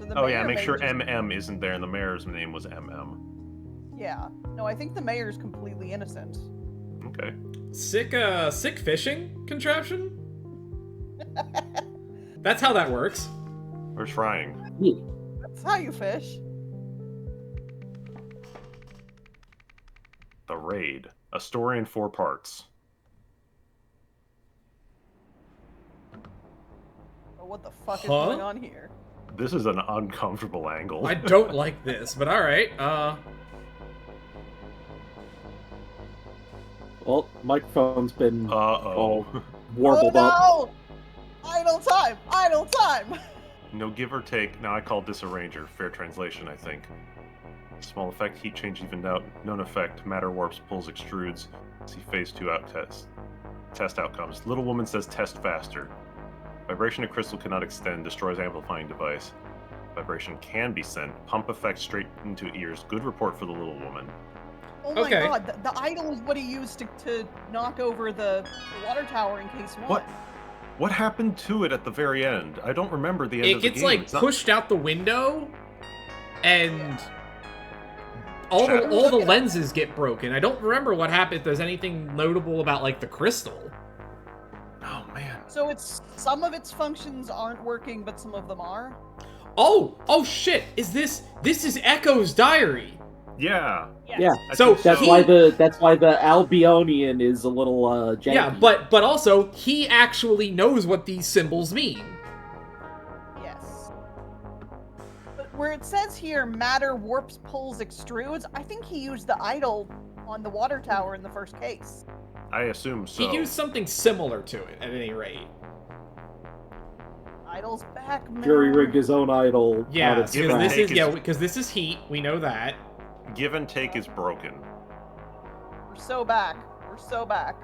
So the Oh yeah, mayor make may sure just- MM isn't there, and the mayor's name was MM. Yeah. No, I think the mayor's completely innocent. Okay. Sick fishing contraption? That's how that works. Where's frying? That's how you fish. The Raid. A story in 4 parts. Oh, what the fuck is Huh? going on here? This is an uncomfortable angle. I don't like this, but alright. Well, microphone's been all Uh-oh. warbled up. Oh no! Idle time! Idle time! No give or take. Now I call disarranger. Fair translation, I think. Small effect, heat change evened out. Known effect, matter warps, pulls, extrudes. See phase 2 out test. Test outcomes. Little woman says test faster. Vibration of crystal cannot extend, destroys amplifying device. Vibration can be sent. Pump effect straight into ears. Good report for the little woman. Oh my Okay. god, the idol is what he used to knock over the water tower in case 1. What? What happened to it at the very end? I don't remember the end It of the gets game. like It's not- pushed out the window, and all Shadows? the lenses get broken. I don't remember what happened. If there's anything notable about like the crystal. Oh man. So it's some of its functions aren't working, but some of them are. Oh shit! This is Echo's diary. Yeah. Yeah. I So think That's he- why the Albionian is a little janky. Yeah, but also he actually knows what these symbols mean. Yes. But where it says here, matter warps, pulls, extrudes, I think he used the idol on the water tower in the first case. I assume so. He used something similar to it, at any rate. Idol's back, man. Jury rigged his own idol. Yeah, out of give and because scratch. take this is heat. We know that. Give and take is broken. We're so back. We're so back.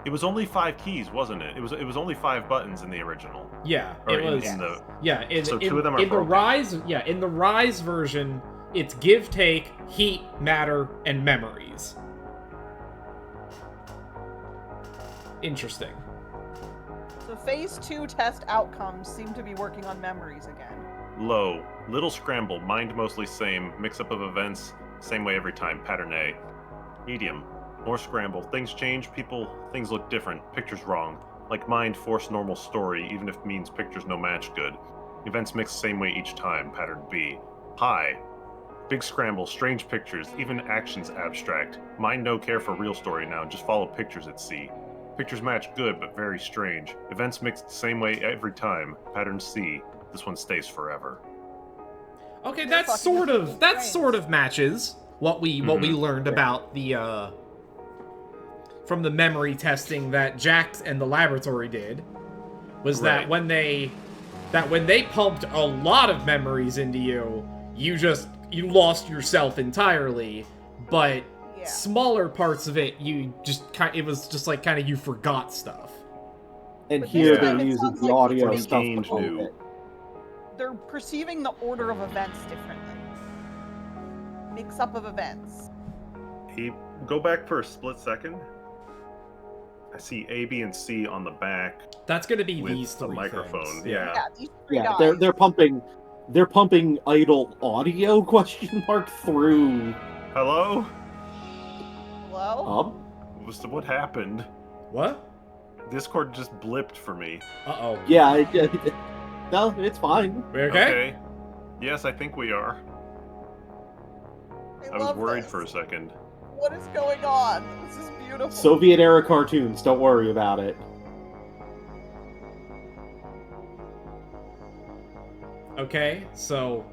It was only 5 keys, wasn't it? It was only 5 buttons in the original. Yeah, Or it in, was. in the Yeah, in, So in, 2 of them are in the broken. in the Rise version, it's give, take, heat, matter, and memories. Interesting. So phase 2 test outcomes seem to be working on memories again. low. Little scramble. Mind mostly same. Mix up of events. Same way every time. Pattern A. Medium. More scramble. Things change. Things look different. Pictures wrong. Like mind force normal story, even if means pictures no match good. Events mix same way each time. Pattern B. High. Big scramble. Strange pictures. Even actions abstract. Mind no care for real story now. Just follow pictures at C. Pictures match good, but very strange. Events mixed same way every time. Pattern C. This one stays forever. Okay, They're that fucking sort of matches what we learned about the from the memory testing that Jack and the laboratory did. Was that Right. when they pumped a lot of memories into you, you lost yourself entirely, but Yeah. smaller parts of it it was just like kind of you forgot stuff. And But here this they're time it using sounds the like audio it's stuff Gaines to hold knew. it. They're perceiving the order of events differently. Mix up of events. Hey, go back for a split second. I see A, B, and C on the back That's going to be with these the three microphone. things. Yeah. Yeah, these 3 Yeah, guys. they're pumping idle audio question mark through Hello? Hello? What happened? What? Discord just blipped for me. Uh-oh. Yeah, no, it's fine. We okay? Yes, I think we are. I was love worried this. for a second. What is going on? This is beautiful. Soviet era cartoons, don't worry about it. Okay, so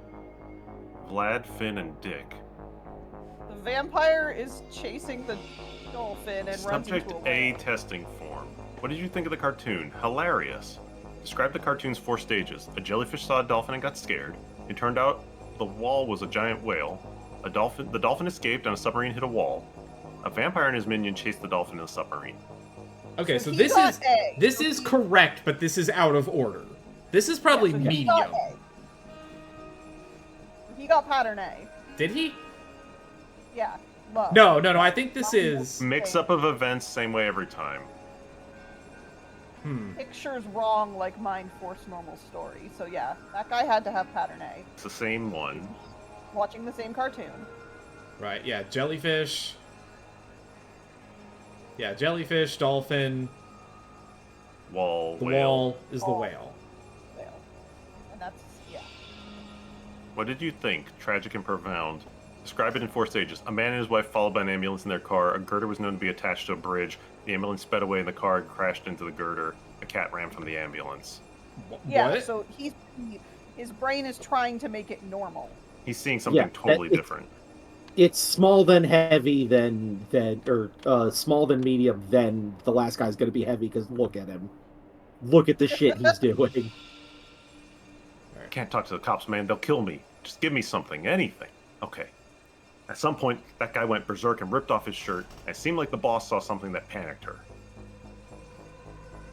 Vlad, Finn, and Dick. The vampire is chasing the dolphin and runs Subject into A a wall. testing form. What did you think of the cartoon? Hilarious. Describe the cartoon's 4 stages. A jellyfish saw a dolphin and got scared. It turned out the wall was a giant whale. The dolphin escaped and a submarine hit a wall. A vampire and his minion chased the dolphin in a submarine. okay, So so he this got is A. this is correct, but this is out of order. This is probably Yeah, so he medium. got A. He got pattern A. Did he? Yeah. Low. No. I think this is Mix up of events, same way every time. pictures wrong like Mind Force normal story. So yeah, that guy had to have pattern A. It's the same one. Watching the same cartoon. Right, yeah, jellyfish. Yeah, jellyfish, dolphin. The Whale. wall is the whale. Whale. And that's, yeah. What did you think? Tragic and profound. Describe it in 4 stages. A man and his wife followed by an ambulance in their car. A girder was known to be attached to a bridge. The ambulance sped away in the car and crashed into the girder. A cat ran from the ambulance. Yeah, What? so his brain is trying to make it normal. He's seeing something totally different. It's small then heavy or small then medium, then the last guy's gonna be heavy because look at him. Look at the shit he's doing. Can't talk to the cops, man. They'll kill me. Just give me something. Anything. Okay. At some point, that guy went berserk and ripped off his shirt. It seemed like the boss saw something that panicked her.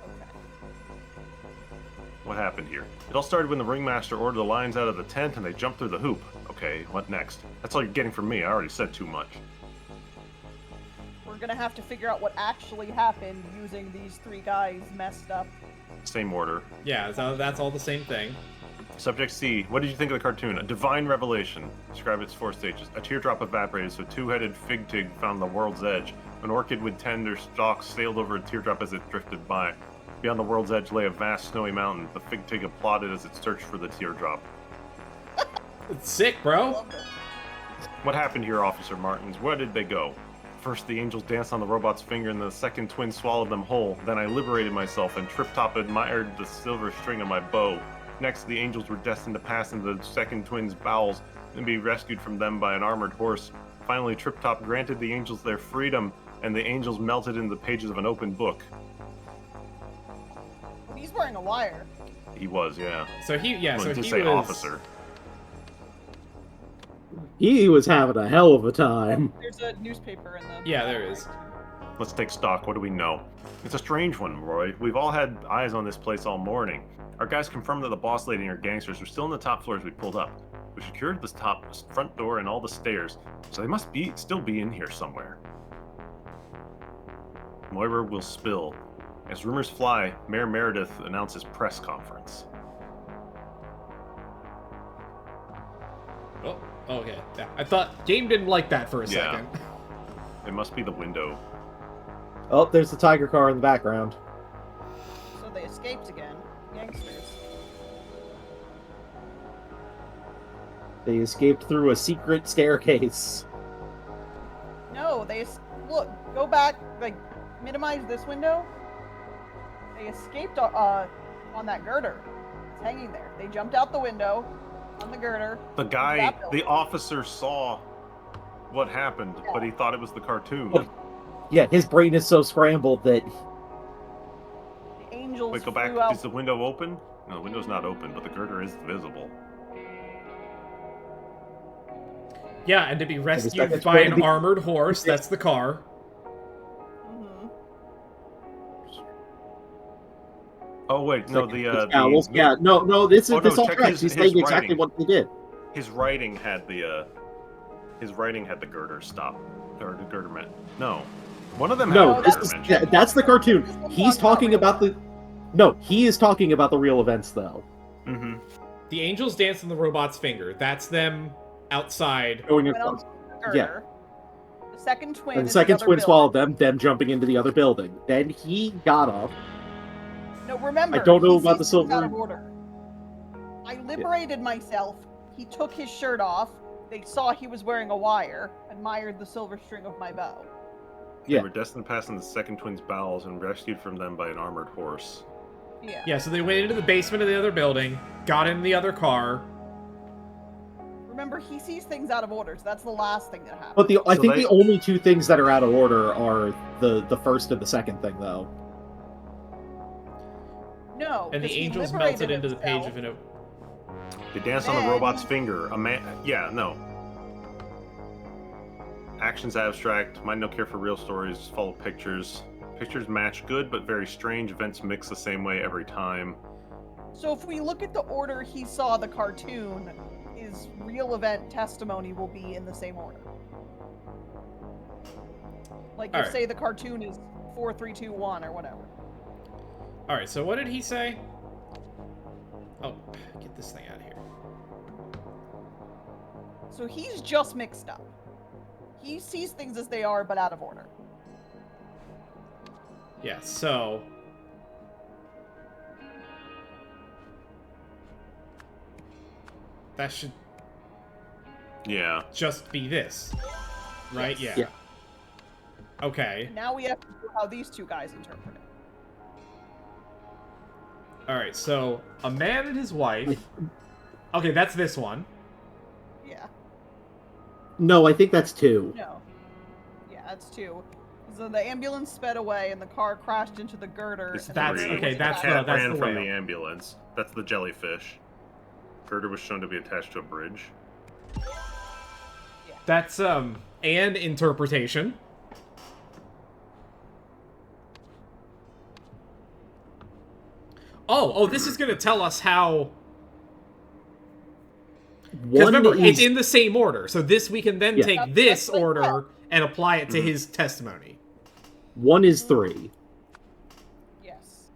Okay. What happened here? It all started when the ringmaster ordered the lions out of the tent and they jumped through the hoop. Okay, what next? That's all you're getting from me. I already said too much. We're gonna have to figure out what actually happened using these 3 guys messed up. Same order. Yeah, so that's all the same thing. Subject C. What did you think of the cartoon? A divine revelation. Describe its 4 stages. A teardrop evaporated, so a 2-headed fig twig found the world's edge. An orchid with tender stalks sailed over a teardrop as it drifted by. Beyond the world's edge lay a vast snowy mountain. The fig twig applauded as it searched for the teardrop. It's sick, bro. Love it. What happened here, Officer Martins? Where did they go? First, the angels danced on the robot's finger, and the second twin swallowed them whole. Then I liberated myself, and Trip Top admired the silver string of my bow. Next, the angels were destined to pass into the second twin's bowels and be rescued from them by an armored horse. Finally, Trip Top granted the angels their freedom, and the angels melted into the pages of an open book. He's wearing a wire. He was, yeah. So he, yeah, Well, so it did he say was. officer. He was having a hell of a time. There's a newspaper in the. Yeah, there is. Let's take stock. What do we know? It's a strange one, Roy. We've all had eyes on this place all morning. Our guys confirmed that the boss lady and her gangsters were still on the top floor as we pulled up. We secured the top front door and all the stairs, so they must still be in here somewhere. Moira will spill. As rumors fly, Mayor Meredith announces press conference. Oh, okay. Yeah, I thought game didn't like that for a Yeah. second. It must be the window. Oh, there's the tiger car in the background. So they escaped again. Gangsters. They escaped through a secret staircase. No, look. Go back. Like, minimize this window. They escaped on that girder. It's hanging there. They jumped out the window on the girder. The guy, That building. the officer saw what happened, but he thought it was the cartoon. Oh. Yeah, his brain is so scrambled that The angels Wait, go back. flew out. Is the window open? No, the window's not open, but the girder is visible. Yeah, and to be rescued that's by going to an be- armored horse, that's the car. Mhm. Oh wait, no, the it's owls. Yeah, no, this Oh, no, all check tracks. his He's saying exactly writing. what they did. his writing had the girder stop, or the girder meant no. One of them had No, a this girder is, mention. that's the cartoon. This one's He's talking talking about the. No, he is talking about the real events, though. Mm-hmm. The angels dance on the robot's finger. That's them outside. Going Went across. on the girder. The second twin. And the is second other twin building. swallowed them jumping into the other building. Then he got up. No, remember. I don't know he about the sees things out silver- of order. I liberated myself. He took his shirt off. They saw he was wearing a wire. Admired the silver string of my bow. They Yeah. were destined to pass in the second twin's bowels and rescued from them by an armored horse. Yeah. Yeah, so they went into the basement of the other building, got in the other car. Remember, he sees things out of order, so that's the last thing that happens. But I So think they- the only two things that are out of order are the first and the second thing, though. No. And the 'cause he angels liberated melted into the page himself. of an. They danced on the Then- robot's finger. A man. Yeah, no. Actions abstract. Mind no care for real stories. Follow pictures. Pictures match good, but very strange. Events mix the same way every time. So if we look at the order he saw the cartoon, his real event testimony will be in the same order. Like, if Alright. say the cartoon is 4, 3, 2, 1 or whatever. Alright, so what did he say? Oh, get this thing out of here. So he's just mixed up. He sees things as they are, but out of order. Yeah, so... that should Yeah. just be this. Right? Yes. Yeah. Okay. Now we have to do how these two guys interpret it. Alright, so a man and his wife. Okay, that's this one. Yeah. No, I think that's 2. No. Yeah, that's 2. So the ambulance sped away and the car crashed into the girder. It's and That's- then three. okay, that's the cat the- that's ran the from whale. the ambulance. That's the jellyfish. Girder was shown to be attached to a bridge. That's an interpretation. Oh, this is gonna tell us how. Because One remember, it's is in the same order, so this we can then Yeah. take this That's like order that. and apply it to his testimony. 1 is 3. Yes.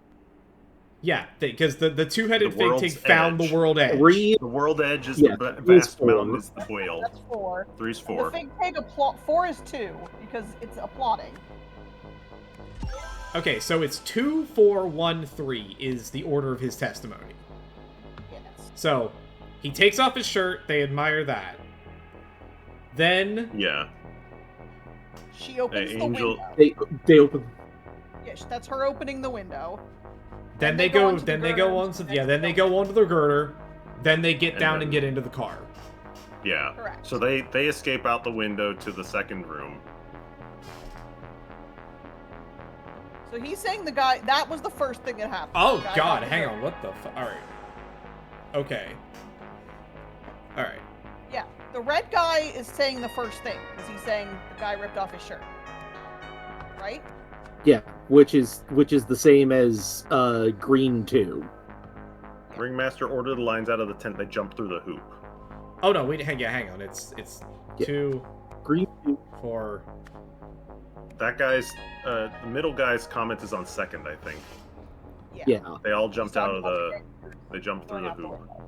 Yeah, because the two-headed The fig world's pig found edge. the world edge. 3 The world edge is Yeah, the three is vast 4. mountain is the whale. That's 4. 3's The 4. fig pig 4 is 2 because it's applauding. Okay, so it's 2, 4, 1, 3 is the order of his testimony. Yes. So he takes off his shirt. They admire that. Then Yeah. She opens the Angel- window. they open. Yes, that's her opening the window. Then they they go go. onto the Then they go girder on. to the Yeah. next Then they building. go onto the girder. Then they get And down then- and get into the car. Yeah. Correct. So they escape out the window to the second room. So he's saying the guy that was the first thing that happened. Oh The guy God! got Hang hurt. on. What the? All right. Okay. All right. Yeah, the red guy is saying the first thing because he's saying the guy ripped off his shirt. Right? Yeah, which is the same as green 2. Ringmaster ordered the lines out of the tent. They jump through the hoop. Oh no! Wait. Hang on. It's Yeah. 2, Green 2. 4. That guy's, the middle guy's comment is on second, I think. Yeah. They all jumped He's out on of the. top They jumped through the going out hoop. window.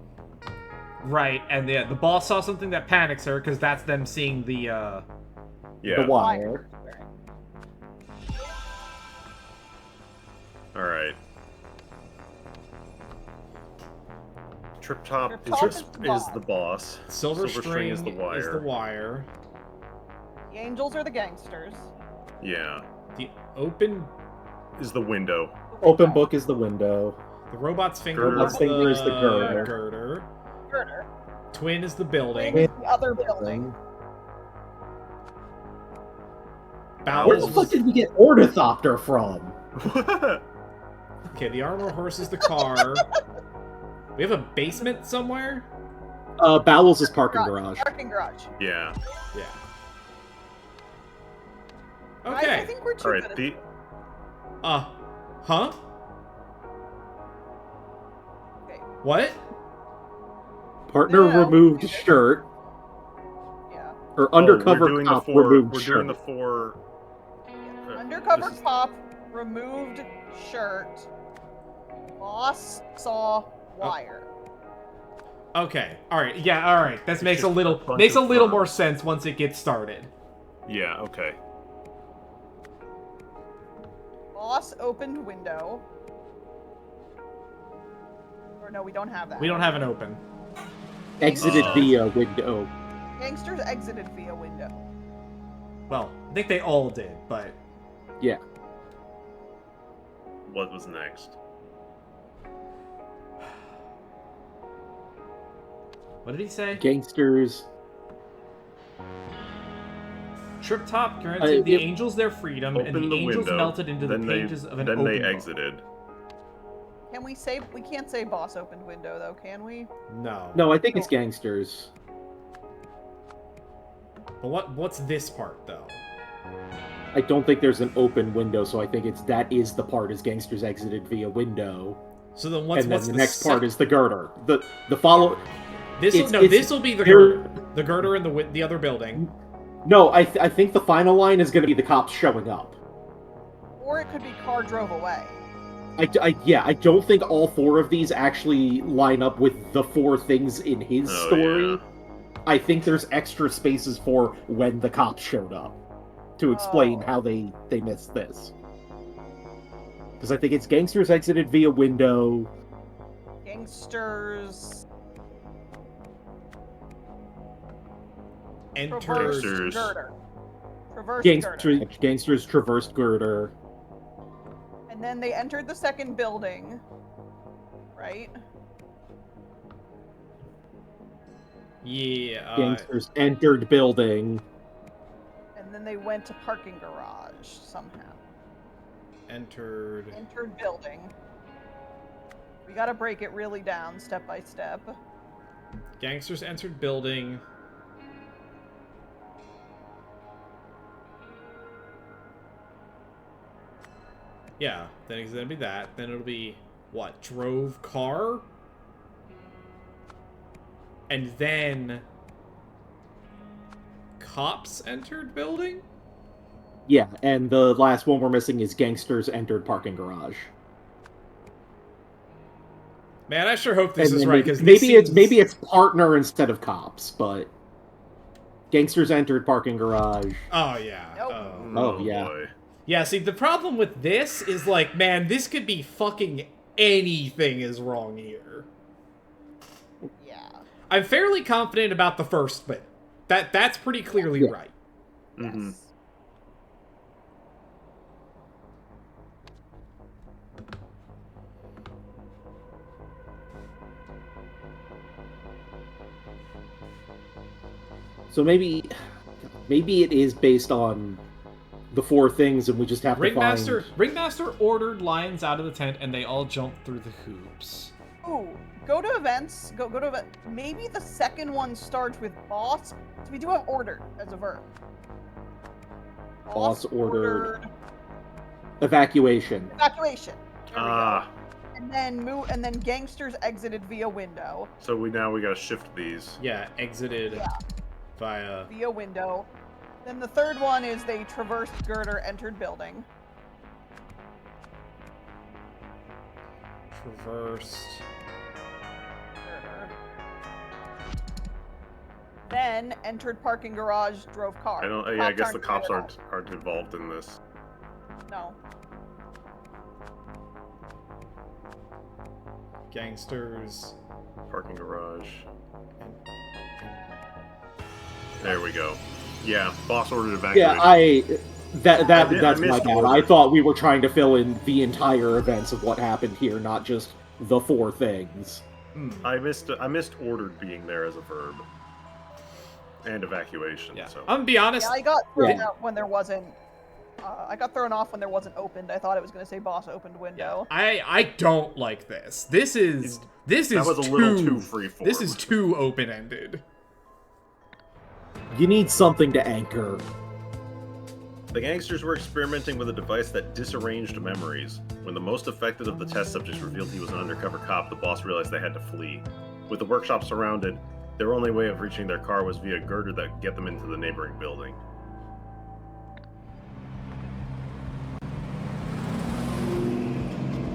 Right, and the boss saw something that panics her because that's them seeing the. The Yeah. wire. All right. Trip Top Trip Top is the is the boss. Silver String string is the wire. wire. The angels are the gangsters. Yeah. The open. Is the window. Open book is the window. The robot's finger, Girder. is, Robot's finger is the girder. girder. Girder. Twin is the building. Wing is the other building. Where Bowels. the fuck did we get Ornithopter from? Okay, the armor horse is the car. We have a basement somewhere. Bowels is parking garage. Parking garage. Yeah. Yeah. Guys, Okay. I think we're too All good right. at The Huh? Okay. What? Partner No. removed shirt. Yeah. Or we're undercover doing cop the four. removed We're shirt. doing the 4. Undercover this is- cop removed shirt. Boss saw wire. Okay. All right. Yeah. All right. That It's makes a just a little bunch of more verbs. sense once it gets started. Yeah. Okay. Boss opened window. Or no, we don't have that. We don't have an open. Exited Uh. via window. Gangsters exited via window. Well, I think they all did, but Yeah. What was next? what did he say? Gangsters. Trip Top granted the yep. angels their freedom, and Opened the the angels window. melted into the Then pages of an Then open they book. exited. Can we say we can't say boss opened window though, can we? No. No, I think it's gangsters. But what's this part though? I don't think there's an open window, so I think that is the part is gangsters exited via window. So then what's And then what's the next sec- part is the girder. The follow. this it's- will it's- this will be the there- girder. The girder in the other building. No, I think the final line is going to be the cops showing up. Or it could be car drove away. I don't think all 4 of these actually line up with the 4 things in his Oh, story. yeah. I think there's extra spaces for when the cops showed up to explain Oh. how they missed this. Because I think it's gangsters exited via window. Gangsters. Entered. Traversed Gangsters. girder. Traversed girder. Gangsters traversed girder. And then they entered the second building. Right? Yeah. Gangsters entered building. And then they went to parking garage somehow. Entered. Entered building. We gotta break it really down step by step. Gangsters entered building. Yeah, then it's gonna be that. Then it'll be what? Drove car? And then cops entered building? Yeah, and the last one we're missing is gangsters entered parking garage. Man, I sure hope this And is then right because maybe it's partner instead of cops, but gangsters entered parking garage. Oh yeah. Nope. Oh, yeah. Boy. Yeah, see, the problem with this is, like, man, this could be fucking anything is wrong here. Yeah. I'm fairly confident about the first bit. That's pretty clearly Yeah. right. Mhm. Yes. So maybe it is based on the 4 things, and we just have to Ringmaster find. Ringmaster ordered lions out of the tent, and they all jumped through the hoops. Ooh, go to events. Go to event. Maybe the second one starts with boss. So we do have ordered as a verb. Boss ordered. Evacuation. Evacuation. There we Ah, go. And then gangsters exited via window. so we gotta shift these. Yeah, exited Yeah. via. Via window. Then the third one is they traversed girder, entered building. Traversed. Girder. Then entered parking garage, drove car. I don't. Yeah, I guess the aren't cops there at aren't involved in this. all. No. Gangsters. Parking garage. There we go. Yeah, boss ordered evacuation. Yeah, that's I my missed bad. order. I thought we were trying to fill in the entire events of what happened here, not just the 4 things. I missed ordered being there as a verb. And evacuation. Yeah. So I'm gonna be honest. Yeah, I got thrown Yeah. out when there wasn't. I got thrown off when there wasn't opened. I thought it was going to say boss opened window. I don't like this. This is that was a little too freeform. This is too open ended. You need something to anchor. The gangsters were experimenting with a device that disarranged memories. When the most affected of the test subjects revealed he was an undercover cop, the boss realized they had to flee. With the workshop surrounded, their only way of reaching their car was via a girder that could get them into the neighboring building.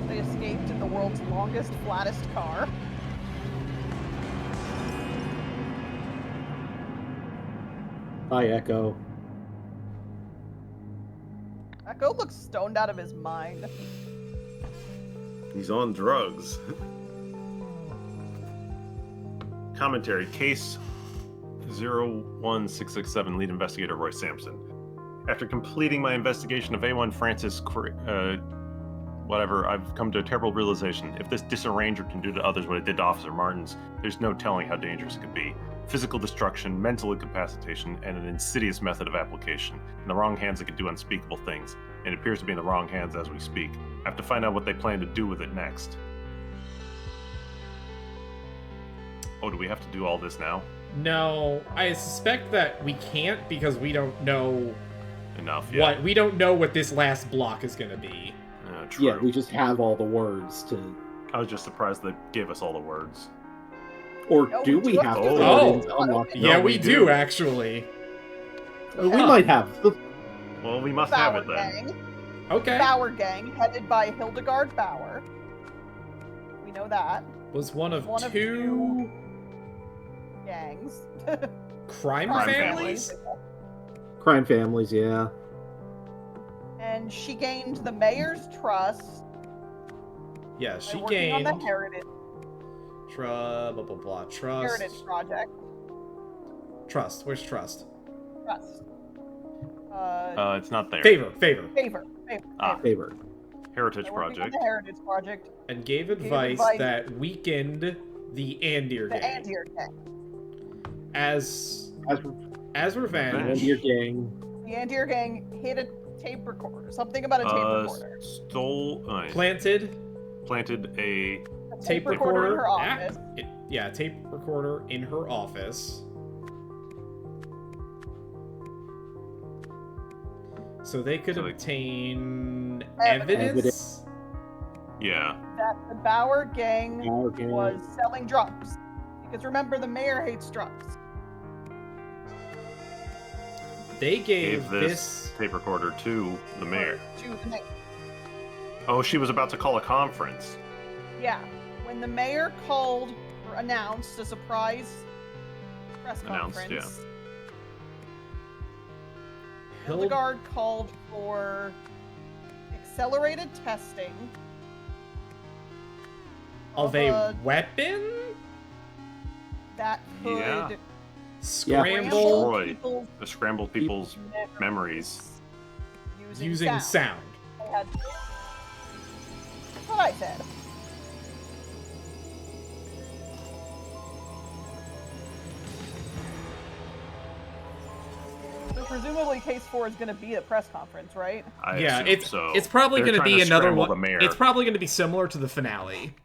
They escaped in the world's longest, flattest car. Hi, Echo. Echo looks stoned out of his mind. He's on drugs. Commentary. Case 01667, lead investigator Roy Sampson. After completing my investigation of A1 Francis, whatever, I've come to a terrible realization. If this disarranger can do to others what it did to Officer Martins, there's no telling how dangerous it could be. Physical destruction, mental incapacitation, and an insidious method of application. In the wrong hands, it could do unspeakable things. And it appears to be in the wrong hands as we speak. I have to find out what they plan to do with it next. Oh, do we have to do all this now? No, I suspect that we can't because we don't know Enough, yeah. we don't know what this last block is gonna be. True. Yeah, we just have all the words to. I was just surprised they gave us all the words. Or No, do we we do have have to to fill do it in it. to unlock it? Yeah, we we do. do actually. We might have. Well, we must have it Valid then. gang. Okay. Bauer gang, headed by Hildegard Bauer. We know that. Was one of One of two gangs. crime Crime families? Crime families, yeah. And she gained the mayor's trust Yeah, by she working on gained the Heritage blah blah blah trust. Project. Trust. Where's trust? Trust. It's not there. Favor. Favor. Ah. Favor. Heritage By working on Project. the Heritage Project. And gave advice that weakened the Andir The gang. Andir gang. As revenge. Revenge. And your gang. The Andir gang hit a tape recorder. Something about a tape recorder. Planted planted A tape recorder in recorder. her office. Tape recorder in her office. So they could obtain evidence. Yeah. That the Bauer gang Bauer gang. was selling drugs. Because remember, the mayor hates drugs. They Gave this tape recorder to the mayor. To the mayor. Oh, she was about to call a conference. Yeah. When the mayor called or announced a surprise press conference, Hildegard called for accelerated testing of a weapon that could Yeah. scramble Scramble people's memories. using sound. That's what I said. So presumably Case 4 is going to be a press conference, right? I Yeah, assume it's so. it's probably They're going to trying be another scramble one. the mayor. It's probably going to be similar to the finale.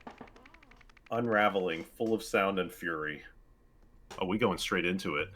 Unraveling, full of sound and fury. Oh, we going straight into it.